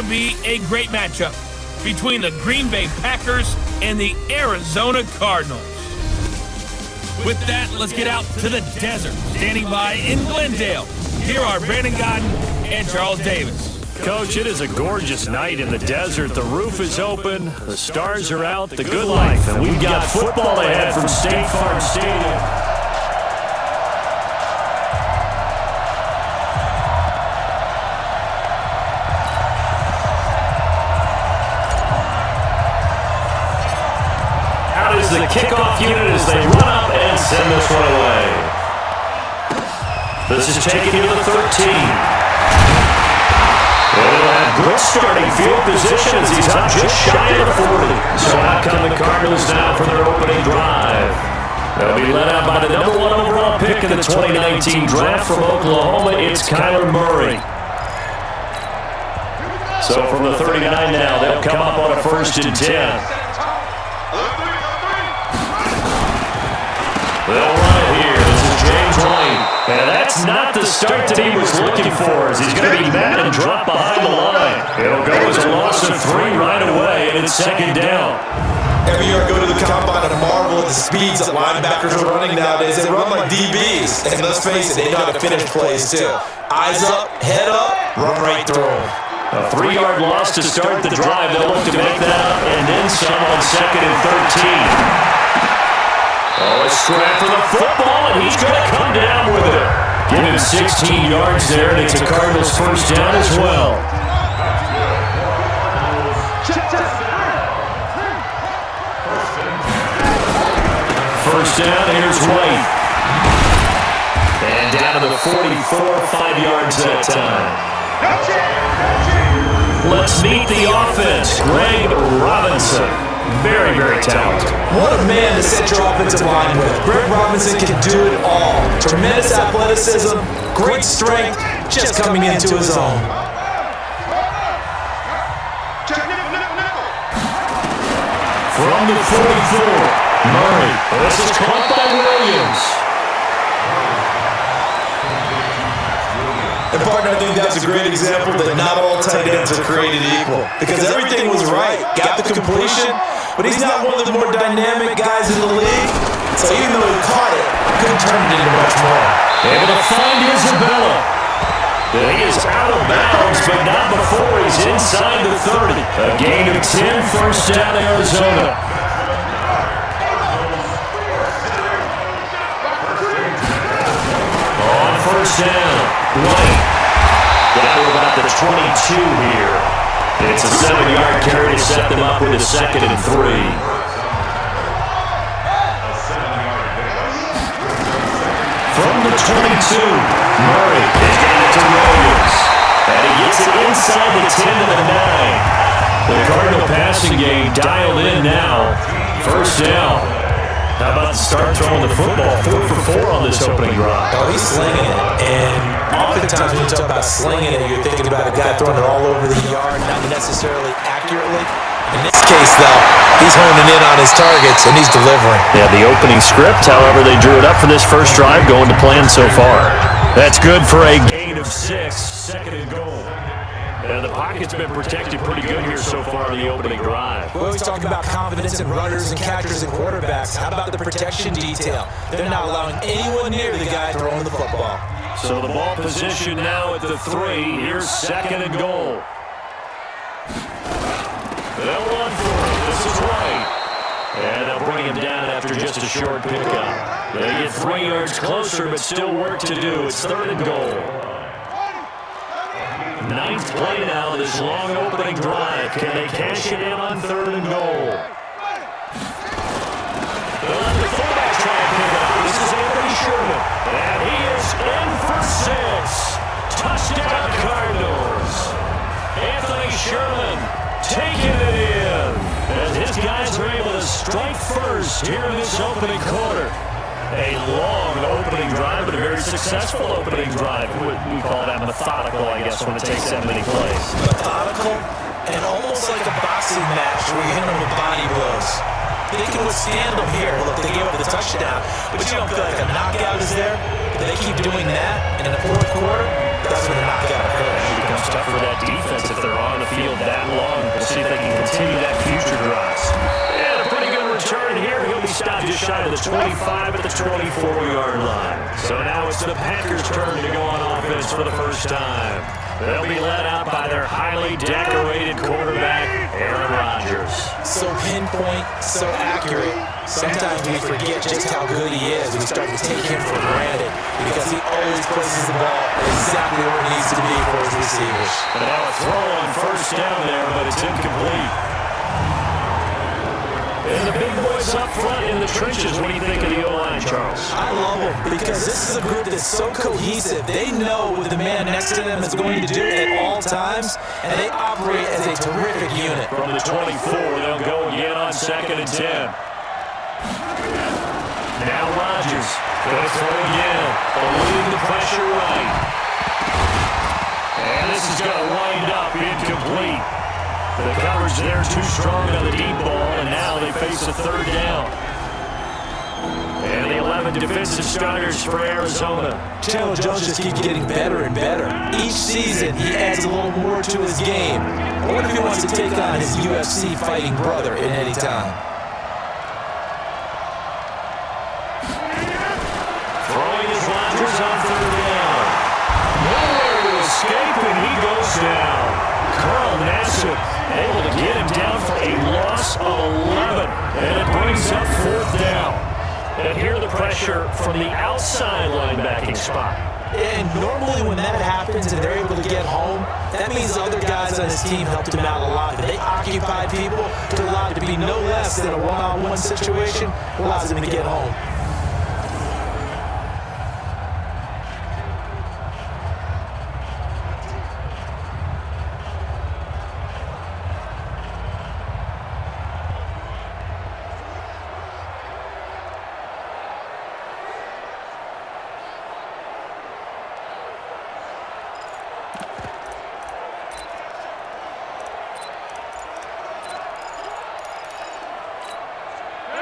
to be a great matchup between the Green Bay Packers and the Arizona Cardinals. With that, let's get out to the desert. Standing by in Glendale, here are Brandon Godden and Charles Davis. Coach, it is a gorgeous night in the desert. The roof is open, the stars are out, the good life, and we've got football ahead from State Farm Stadium. Out is the kickoff unit as they run up and send this one away. This is taken to the 13. It'll have good starting field position as he's up just shy of the 40. So out come the Cardinals now for their opening drive. They'll be led out by the number 1 overall pick in the 2019 draft from Oklahoma. It's Kyler Murray. So from the 39 now, they'll come up on a 1st and 10. They'll run it here. This is James White. And that's not the start that he was looking for, as he's going to be met and drop behind the line. It'll go as a loss of 3 right away, and it's 2nd down. Every year I go to the combine and marvel at the speeds that linebackers are running nowadays. They run like DBs, and let's face it, they know how to finish plays too. Eyes up, head up, run right through them. A 3-yard loss to start the drive. They'll look to make that up and then some on 2nd and 13. Oh, a scrap for the football, and he's going to come down with it. Give him 16 yards there, and it's a Cardinals 1st down as well. First down, here's White. And down to the 44, 5 yards that time. Let's meet the offense. Greg Robinson. Very, very talented. What a man to set your offensive line with. Greg Robinson can do it all. Tremendous athleticism, great strength, just coming into his own. From the 44, Murray. This is caught by Williams. And partner, I think that's a great example that not all tight ends are created equal. Because everything was right. Got the completion, but he's not one of the more dynamic guys in the league. So even though he caught it, couldn't turn it into much more. Able to find Isabella. He is out of bounds, but not before he's inside the 30. A gain of 10, 1st down Arizona. On 1st down, White. Down to about the 22 here. It's a 7-yard carry to set them up with a 2nd and 3. From the 22, Murray is getting it to Williams. And he gets it inside the 10 to the 9. The Cardinal passing game dialed in now. 1st down. How about the start throwing the football? 4 for 4 on this opening drive. Oh, he's slinging it. And oftentimes when you talk about slinging it, you're thinking about a guy throwing it all over the yard, not necessarily accurately. In this case, though, he's honing in on his targets, and he's delivering. Yeah, the opening script, however, they drew it up for this first drive, going to plan so far. That's good for a gain of 6, 2nd and goal. And the pocket's been protected pretty good here so far in the opening drive. We always talk about confidence in runners and catchers and quarterbacks. How about the protection detail? They're not allowing anyone near the guy throwing the football. So the ball position now at the 3. Here's 2nd and goal. They'll run for it. This is White. And they'll bring him down after just a short pickup. They get 3 yards closer, but still work to do. It's 3rd and goal. 9th play now, this long opening drive. Can they cash it in on 3rd and goal? They'll let the fullback try and pick up. This is Anthony Sherman. And he is in for 6. Touchdown Cardinals. Anthony Sherman taking it in. As his guys are able to strike first here in this opening quarter. A long opening drive, but a very successful opening drive. We call that methodical, I guess, when it takes that many plays. Methodical and almost like a boxing match where you hit them with body blows. They can withstand them here. Look, they gave up the touchdown, but you don't feel like a knockout is there. But they keep doing that, and in the 4th quarter, That's when the knockout occurs. It becomes tough for that defense if they're on the field that long. We'll see if they can continue that future drives. And a pretty good return here. He'll be stopped just shy of the 25 at the 24-yard line. So now it's the Packers' turn to go on offense for the first time. They'll be led out by their highly decorated quarterback, Aaron Rodgers. So pinpoint, so accurate. Sometimes we forget just how good he is. We start to take him for granted because he always places the ball exactly where it needs to be for his receivers. And now a throw on first down there, but it's incomplete. And the big boys up front in the trenches. What do you think of the O-line, Charles? I love them because this is a group that's so cohesive. They know what the man next to them is going to do at all times, and they operate as a terrific unit. From the 24, they'll go again on 2nd and 10. Now Rodgers going to throw again, eluding the pressure right. And this is going to wind up incomplete. The coverage there too strong on the deep ball, and now they face a third down. And the 11 defensive starters for Arizona. Chandler Jones just keeps getting better and better. Each season, he adds a little more to his game. I wonder if he wants to take on his UFC fighting brother at any time. Throwing his Rodgers on third down. Nowhere to escape, and he goes down. Carl Nassib able to get him down for a loss of 11. And it brings up fourth down. And here the pressure from the outside linebacking spot. And normally when that happens and they're able to get home, that means the other guys on his team helped him out a lot. But they occupied people to allow it to be no less than a one-on-one situation, allows him to get home.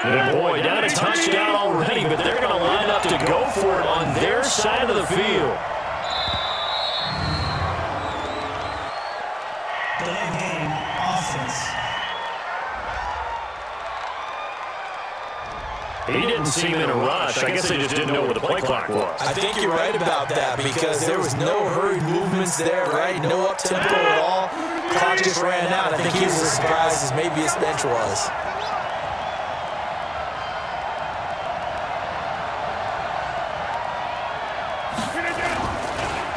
And boy, not a touchdown already, but they're going to line up to go for it on their side of the field. Delay game, offense. He didn't seem in a rush. I guess they just didn't know what the play clock was. I think you're right about that because there was no hurried movements there, right? No up-tempo at all. Clock just ran out. I think he was as surprised as maybe his bench was.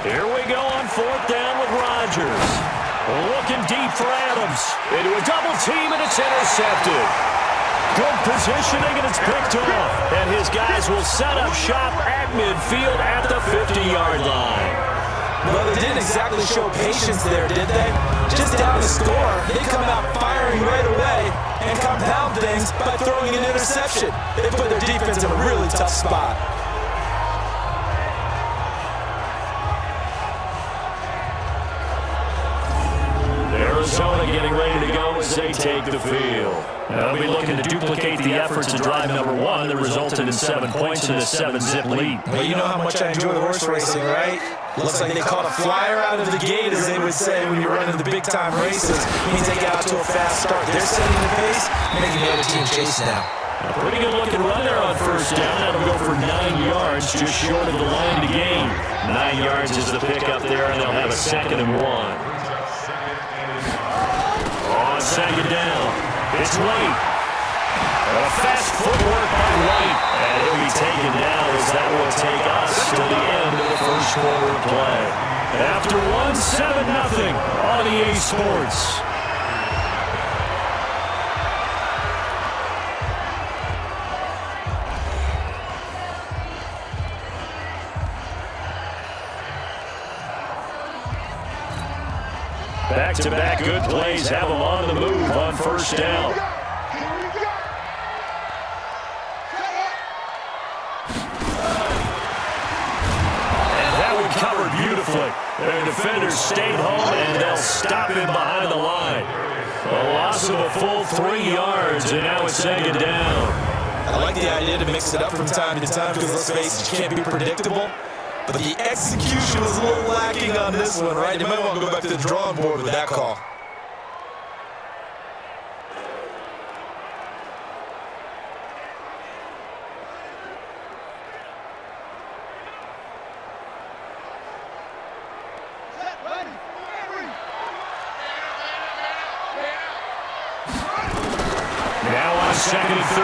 Here we go on fourth down with Rodgers. Looking deep for Adams. Into a double team, and it's intercepted. Good positioning, and it's picked off. And his guys will set up shop at midfield at the 50-yard line. Well, they didn't exactly show patience there, did they? Just down the score, they come out firing right away and compound things by throwing an interception. They put their defense in a really tough spot. Arizona getting ready to go as they take the field. They'll be looking to duplicate the efforts of drive number one that resulted in 7 points in a 7-zip lead. Well, you know how much I enjoy horse racing, right? Looks like they caught a flyer out of the gate, as they would say when you're running the big-time races. Means they got out to a fast start. They're setting the pace, making the other team chase now. A pretty good looking run there on first down. That'll go for 9 yards, just short of the line to gain. 9 yards is the pickup there, and they'll have a 2nd and 1. On second down, it's White. A fast footwork by White, and he'll be taken down as that will take us to the end of the first quarter of play. After 1-7-0 on EA Sports. Back-to-back good plays have them on the move on first down. And that one covered beautifully. Their defenders stayed home, and they'll stop him behind the line. A loss of a full 3 yards, and now it's 2nd down. I like the idea to mix it up from time to time because, let's face it, you can't be predictable. but the execution was a little lacking on this one, right? They might want to go back to the drawing board with that call. Now on 2nd and 13,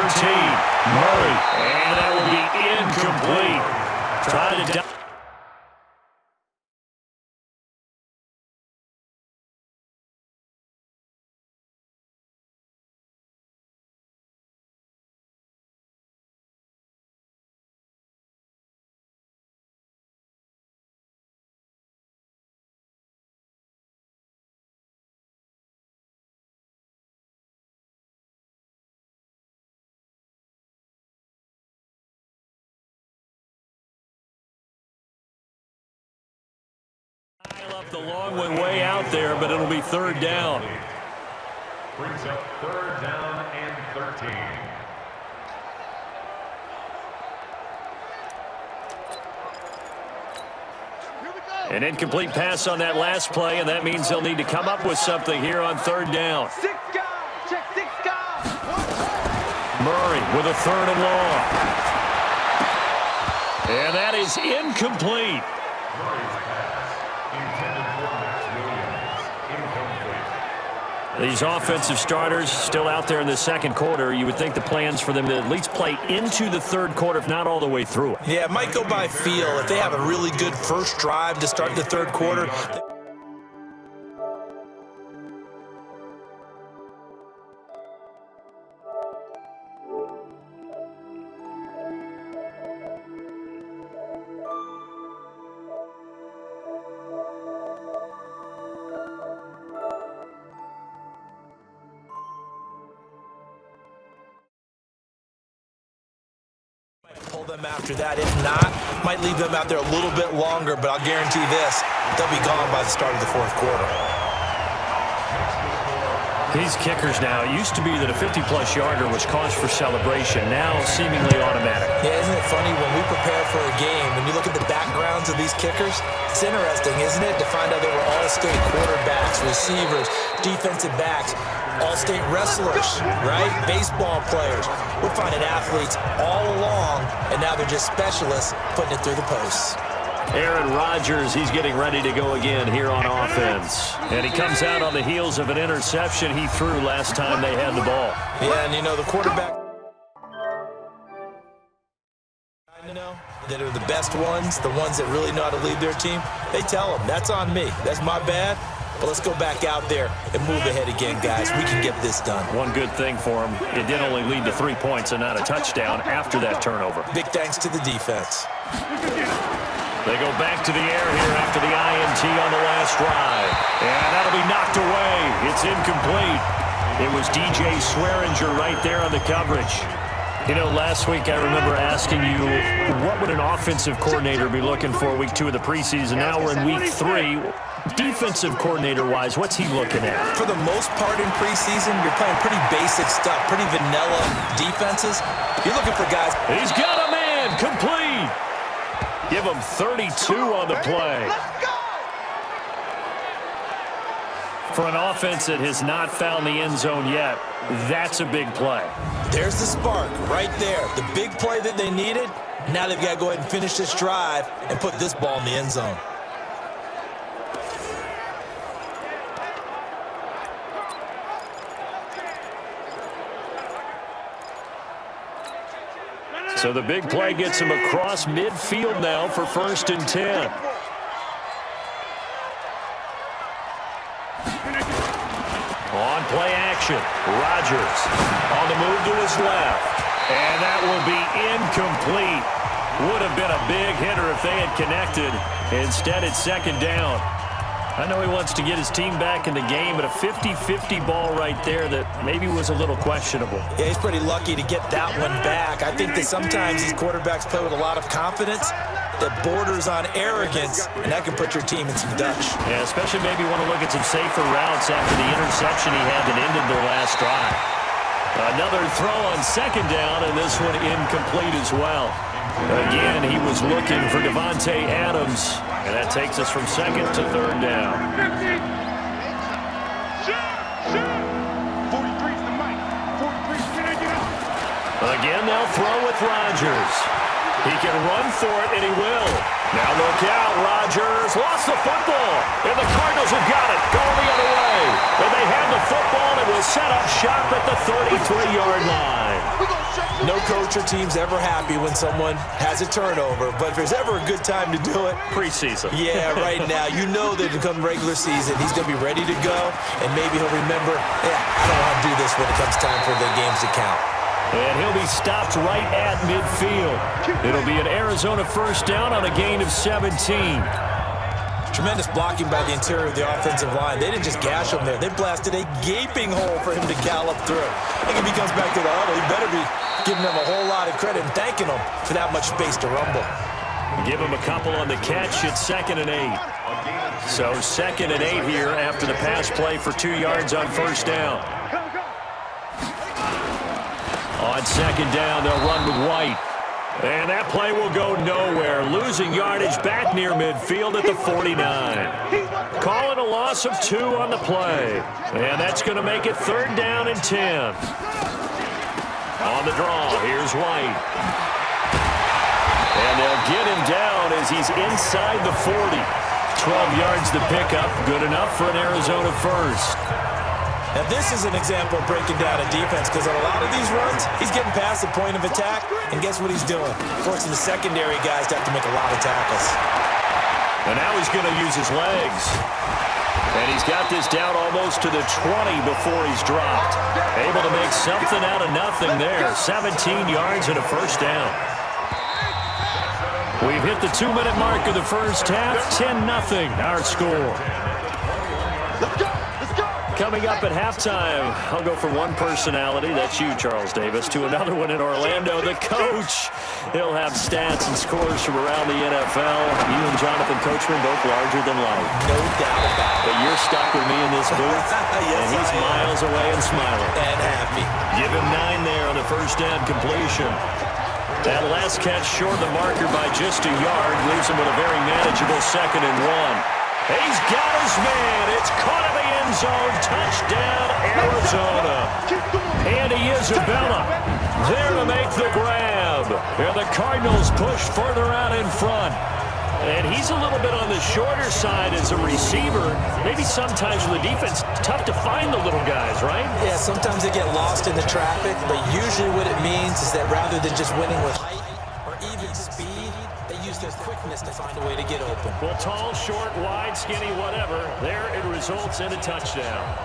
Murray, and that will be incomplete. Trying to up the long one way out there, but it'll be 3rd down. Brings up 3rd down and 13. An incomplete pass on that last play, and that means they'll need to come up with something here on 3rd down. Murray with a 3rd and long. And that is incomplete. These offensive starters still out there in the 2nd quarter. You would think the plans for them to at least play into the 3rd quarter, if not all the way through it. Yeah, it might go by feel. If they have a really good first drive to start the 3rd quarter, pull them after that. If not, might leave them out there a little bit longer, but I'll guarantee this, they'll be gone by the start of the 4th quarter. These kickers now, it used to be that a 50-plus yarder was cause for celebration, now seemingly automatic. Yeah, isn't it funny when we prepare for a game, when you look at the backgrounds of these kickers, it's interesting, isn't it, to find out they were all-state quarterbacks, receivers, defensive backs, all-state wrestlers, right? Baseball players. We're finding athletes all along, and now they're just specialists putting it through the posts. Aaron Rodgers, he's getting ready to go again here on offense. And he comes out on the heels of an interception he threw last time they had the ball. Yeah, and you know, the quarterback, that are the best ones, the ones that really know how to lead their team, they tell them, that's on me. That's my bad. But let's go back out there and move ahead again, guys. We can get this done. One good thing for him, it did only lead to 3 points and not a touchdown after that turnover. Big thanks to the defense. They go back to the air here after the INT on the last drive. And that'll be knocked away. It's incomplete. It was DJ Swearinger right there on the coverage. You know, last week I remember asking you, what would an offensive coordinator be looking for week 2 of the preseason? Now we're in week 3. Defensive coordinator-wise, what's he looking at? For the most part in preseason, you're playing pretty basic stuff, pretty vanilla defenses. You're looking for guys. He's got a man, complete. Give him 32 on the play. For an offense that has not found the end zone yet, that's a big play. There's the spark right there. The big play that they needed. Now they've got to go ahead and finish this drive and put this ball in the end zone. So the big play gets him across midfield now for 1st and 10. On play action, Rodgers on the move to his left. And that will be incomplete. Would have been a big hitter if they had connected. Instead, it's 2nd down. I know he wants to get his team back in the game, but a 50-50 ball right there that maybe was a little questionable. Yeah, he's pretty lucky to get that one back. I think that sometimes these quarterbacks play with a lot of confidence that borders on arrogance, and that can put your team in some Dutch. Yeah, especially maybe want to look at some safer routes after the interception he had that ended their last drive. Another throw on second down, and this one incomplete as well. Again, he was looking for Davante Adams, and that takes us from second to third down. 43's the mic. 43's can I get up? Again, they'll throw with Rodgers. He can run for it, and he will. Now look out, Rodgers lost the football, and the Cardinals have got it, going the other way. And they have the football, and will set up shop at the 33-yard line. No coach or team's ever happy when someone has a turnover, but if there's ever a good time to do it, Preseason. yeah, right now. You know that come regular season, he's going to be ready to go, and maybe he'll remember, I don't want to do this when it comes time for the games to count. And he'll be stopped right at midfield. It'll be an Arizona first down on a gain of 17. Tremendous blocking by the interior of the offensive line. They didn't just gash him there. They blasted a gaping hole for him to gallop through. I think if he comes back to the huddle, he better be giving them a whole lot of credit and thanking them for that much space to rumble. Give him a couple on the catch. It's 2nd and 8. So 2nd and 8 here after the pass play for 2 yards on first down. On second down, they'll run with White. And that play will go nowhere. Losing yardage back near midfield at the 49. Calling a loss of 2 on the play. And that's going to make it 3rd down and 10. On the draw, here's White. And they'll get him down as he's inside the 40. 12 yards to pick up. Good enough for an Arizona first. Now, this is an example of breaking down a defense because on a lot of these runs, he's getting past the point of attack, and guess what he's doing? Forcing the secondary guys to have to make a lot of tackles. And now he's going to use his legs. And he's got this down almost to the 20 before he's dropped. Able to make something out of nothing there. 17 yards and a first down. We've hit the 2-minute mark of the first half. 10-0 our score. Coming up at halftime, I'll go from one personality, that's you, Charles Davis, to another one in Orlando, the coach. He'll have stats and scores from around the NFL. You and Jonathan Coachman both larger than life. No doubt about it. But you're stuck with me in this booth, Yes, and he's miles away and smiling. And happy. Give him 9 there on the first down completion. That last catch short the marker by just a yard leaves him with a very manageable 2nd and 1. He's got his man. It's caught in the end zone. Touchdown, Arizona. Andy Isabella there to make the grab. And the Cardinals push further out in front. And he's a little bit on the shorter side as a receiver. Maybe sometimes for the defense, tough to find the little guys, right? Yeah, sometimes they get lost in the traffic, but usually what it means is that rather than just winning with height or even speed, they use their quickness to find a way to get open. Well, tall, short, wide, skinny, whatever, there it results in a touchdown.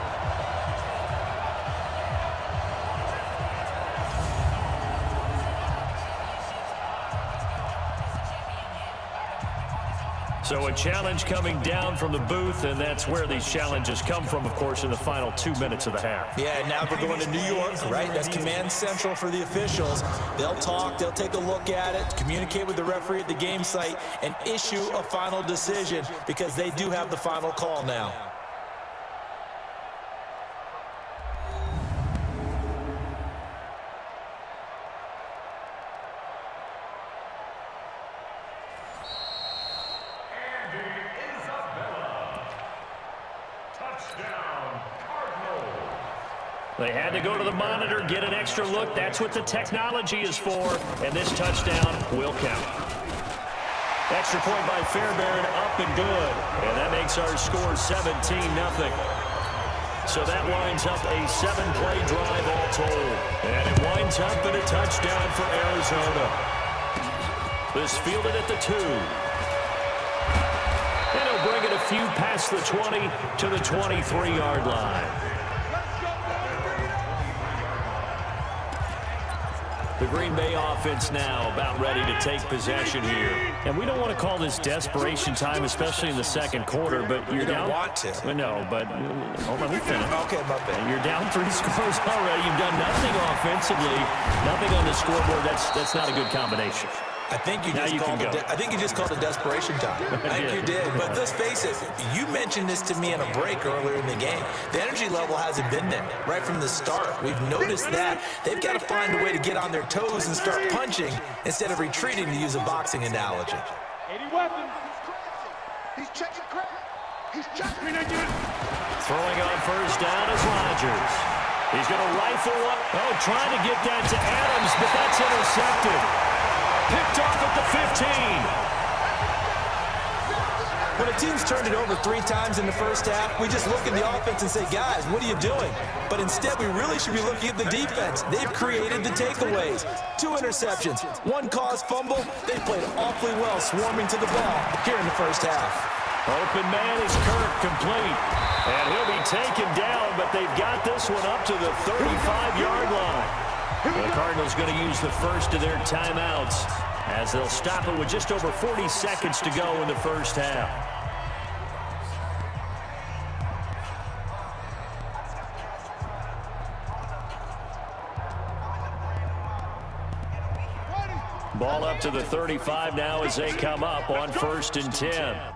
So a challenge coming down from the booth, and that's where these challenges come from, of course, in the final 2 minutes of the half. Yeah, now we're going to New York, right? That's command central for the officials. They'll talk, they'll take a look at it, communicate with the referee at the game site, and issue a final decision because they do have the final call now. They had to go to the monitor, get an extra look. That's what the technology is for, and this touchdown will count. Extra point by Fairbairn, up and good. And that makes our score 17-0. So that winds up a 7-play drive all told. And it winds up in a touchdown for Arizona. This fielded at the 2. And he'll bring it a few past the 20 to the 23-yard line. The Green Bay offense now about ready to take possession here. And we don't want to call this desperation time, especially in the second quarter, but you're down. Want to. No, but hold on, we finished. Okay, my bad. You're down 3 scores already. You've done nothing offensively, nothing on the scoreboard. That's not a good combination. I think you Now just you called can it. go. I think you just called it desperation time. I think you did. But let's face it. You mentioned this to me in a break earlier in the game. The energy level hasn't been there right from the start. We've noticed that they've got to find a way to get on their toes and start punching instead of retreating, to use a boxing analogy. 80 weapons. He's checking crack. He's checking. Throwing on first down is Rodgers. He's going to rifle one. Oh, trying to get that to Adams, but that's intercepted. Picked off at the 15. When a team's turned it over 3 times in the first half, we just look at the offense and say, guys, what are you doing? But instead, we really should be looking at the defense. They've created the takeaways. 2 interceptions, 1 caused fumble. They played awfully well swarming to the ball here in the first half. Open man is Kirk, complete. And he'll be taken down, but they've got this one up to the 35-yard line. The Cardinals going to use the first of their timeouts as they'll stop it with just over 40 seconds to go in the first half. Ball up to the 35 now as they come up on 1st and 10.